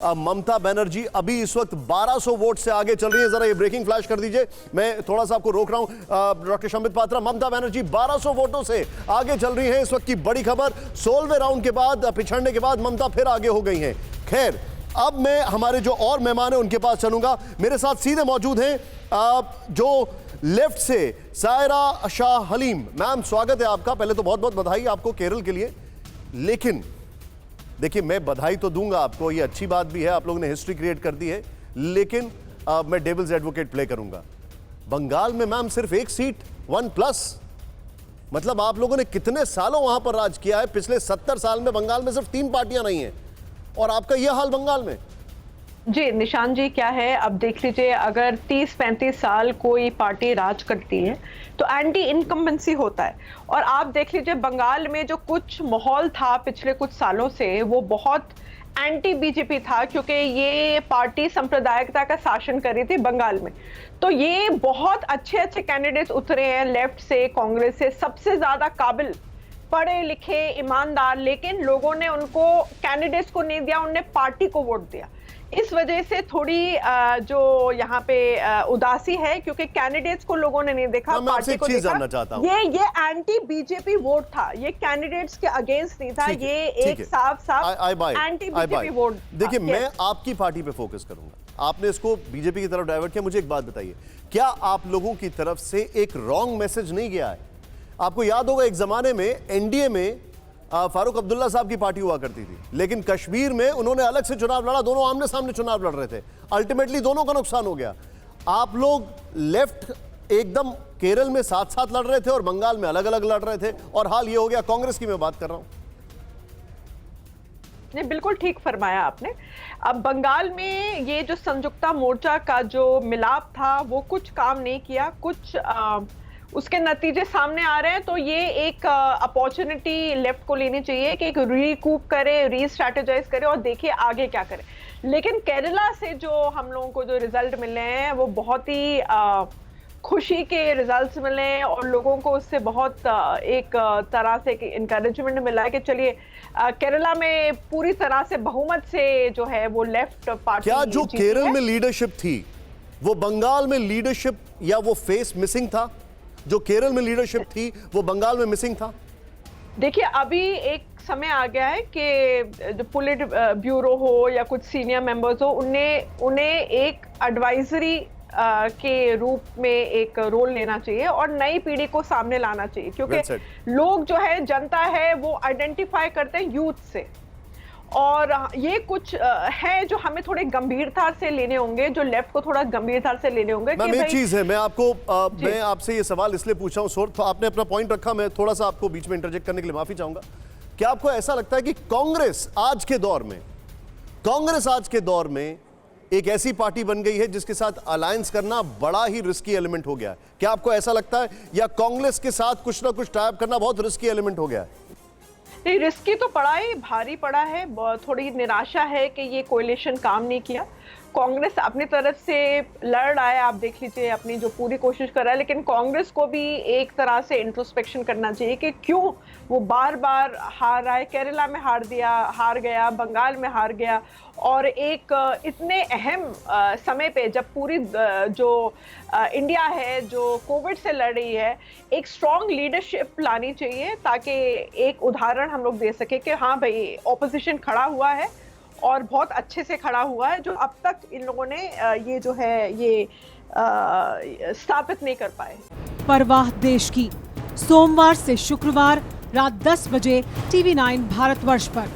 ममता बनर्जी अभी इस वक्त 1200 वोट से आगे चल रही है। जरा ये ब्रेकिंग फ्लैश कर दीजिए, मैं थोड़ा सा आपको रोक रहा हूं। डॉक्टर शंबित पात्रा, ममता बनर्जी 1200 वोटों से आगे चल रही है। इस वक्त की बड़ी खबर, 16वें राउंड के बाद पिछड़ने के बाद ममता फिर आगे हो गई हैं। खैर, अब मैं हमारे जो और मेहमान हैं उनके पास चलूंगा। मेरे साथ सीधे मौजूद हैं जो लेफ्ट से सायरा शाह हलीम। मैम, स्वागत है आपका। पहले तो बहुत बहुत बधाई आपको केरल के लिए। लेकिन देखिए, मैं बधाई तो दूंगा आपको, ये अच्छी बात भी है, आप लोगों ने हिस्ट्री क्रिएट कर दी है। लेकिन मैं डेविल्स एडवोकेट प्ले करूंगा। बंगाल में मैम सिर्फ एक सीट, 1+, मतलब आप लोगों ने कितने सालों वहां पर राज किया है। पिछले 70 साल में बंगाल में सिर्फ 3 पार्टियां नहीं हैं और आपका यह हाल बंगाल में। जी निशान जी, क्या है, अब देख लीजिए, अगर 30-35 साल कोई पार्टी राज करती है तो एंटी इनकम्बेंसी होता है। और आप देख लीजिए, बंगाल में जो कुछ माहौल था पिछले कुछ सालों से, वो बहुत एंटी बीजेपी था, क्योंकि ये पार्टी सांप्रदायिकता का शासन कर रही थी बंगाल में। तो ये बहुत अच्छे अच्छे कैंडिडेट्स उतरे हैं लेफ्ट से, कांग्रेस से, सबसे ज्यादा काबिल, पढ़े लिखे, ईमानदार, लेकिन लोगों ने उनको कैंडिडेट्स को नहीं दिया, उन्होंने पार्टी को वोट दिया। इस वजह से थोड़ी जो यहाँ पे उदासी है, क्योंकि कैंडिडेट्स को लोगों ने नहीं देखा, पार्टी को देखा। जानना चाहता हूं, ये एंटी बीजेपी वोट था, ये कैंडिडेट्स के अगेंस्ट नहीं था, ये एक साफ एंटी बीजेपी वोट। देखिए, मैं आपकी पार्टी पे फोकस करूंगा, आपने इसको बीजेपी की तरफ डाइवर्ट किया। मुझे एक बात बताइए, क्या आप लोगों की तरफ से एक रॉन्ग मैसेज नहीं गया है? आपको याद होगा, एक जमाने में एनडीए में फारूक अब्दुल्ला साहब की पार्टी हुआ करती थी, लेकिन कश्मीर में उन्होंने अलग से चुनाव लड़ा, दोनों आमने सामने चुनाव लड़ रहे थे, अल्टीमेटली दोनों का नुकसान हो गया। आप लोग लेफ्ट एकदम केरल में साथ साथ लड़ रहे थे और बंगाल में अलग अलग लड़ रहे थे, और हाल ये हो गया। कांग्रेस की मैं बात कर रहा हूं। नहीं, बिल्कुल ठीक फरमाया आपने। अब बंगाल में ये जो संयुक्ता मोर्चा का जो मिलाप था, वो कुछ काम नहीं किया, कुछ उसके नतीजे सामने आ रहे हैं। तो ये एक अपॉर्चुनिटी लेफ्ट को लेनी चाहिए कि एक रीकूप करे, रीस्ट्रैटेजाइज करे और देखिए आगे क्या करे। लेकिन केरला से जो हम लोगों को जो रिजल्ट मिले हैं, वो बहुत ही खुशी के रिजल्ट्स मिले हैं और लोगों को उससे बहुत एक तरह से इंकरेजमेंट मिला है कि चलिए केरला में पूरी तरह से बहुमत से जो है वो लेफ्ट पार्टी। क्या जो केरल में लीडरशिप थी, वो बंगाल में लीडरशिप या वो फेस मिसिंग था? जो केरल में लीडरशिप थी वो बंगाल में मिसिंग था? देखिए, अभी एक समय आ गया है कि जो पुलिट ब्यूरो हो या कुछ सीनियर मेंबर्स हो, उन्हें एक एडवाइजरी के रूप में एक रोल लेना चाहिए और नई पीढ़ी को सामने लाना चाहिए, क्योंकि लोग जो है, जनता है, वो आइडेंटिफाई करते हैं यूथ से। और ये कुछ है जो हमें थोड़े गंभीरता से लेने होंगे, जो लेफ्ट को थोड़ा गंभीरता से लेने होंगे। मैम, एक चीज है, मैं आपसे ये सवाल इसलिए पूछा हूं, तो आपने अपना पॉइंट रखा, मैं थोड़ा सा आपको बीच में इंटरजेक्ट करने के लिए माफी चाहूंगा। क्या आपको ऐसा लगता है कि कांग्रेस आज के दौर में एक ऐसी पार्टी बन गई है जिसके साथ अलायंस करना बड़ा ही रिस्की एलिमेंट हो गया है? क्या आपको ऐसा लगता है, या कांग्रेस के साथ कुछ ना कुछ टाइप करना बहुत रिस्की एलिमेंट हो गया है? नहीं, रिस्की तो पड़ा है, भारी पड़ा है। थोड़ी निराशा है कि ये कोalition काम नहीं किया। कांग्रेस अपनी तरफ से लड़ रहा है, आप देख लीजिए, अपनी जो पूरी कोशिश कर रहा है, लेकिन कांग्रेस को भी एक तरह से इंट्रोस्पेक्शन करना चाहिए कि क्यों वो बार बार हार रहा है। केरला में हार गया, बंगाल में हार गया, और एक इतने अहम समय पे, जब पूरी जो इंडिया है जो कोविड से लड़ रही है, एक स्ट्रॉन्ग लीडरशिप लानी चाहिए, ताकि एक उदाहरण हम लोग दे सके कि हाँ भाई, ऑपोजिशन खड़ा हुआ है और बहुत अच्छे से खड़ा हुआ है, जो अब तक इन लोगों ने ये जो है ये स्थापित नहीं कर पाए। परवाह देश की, सोमवार से शुक्रवार रात 10 बजे TV9 भारतवर्ष पर।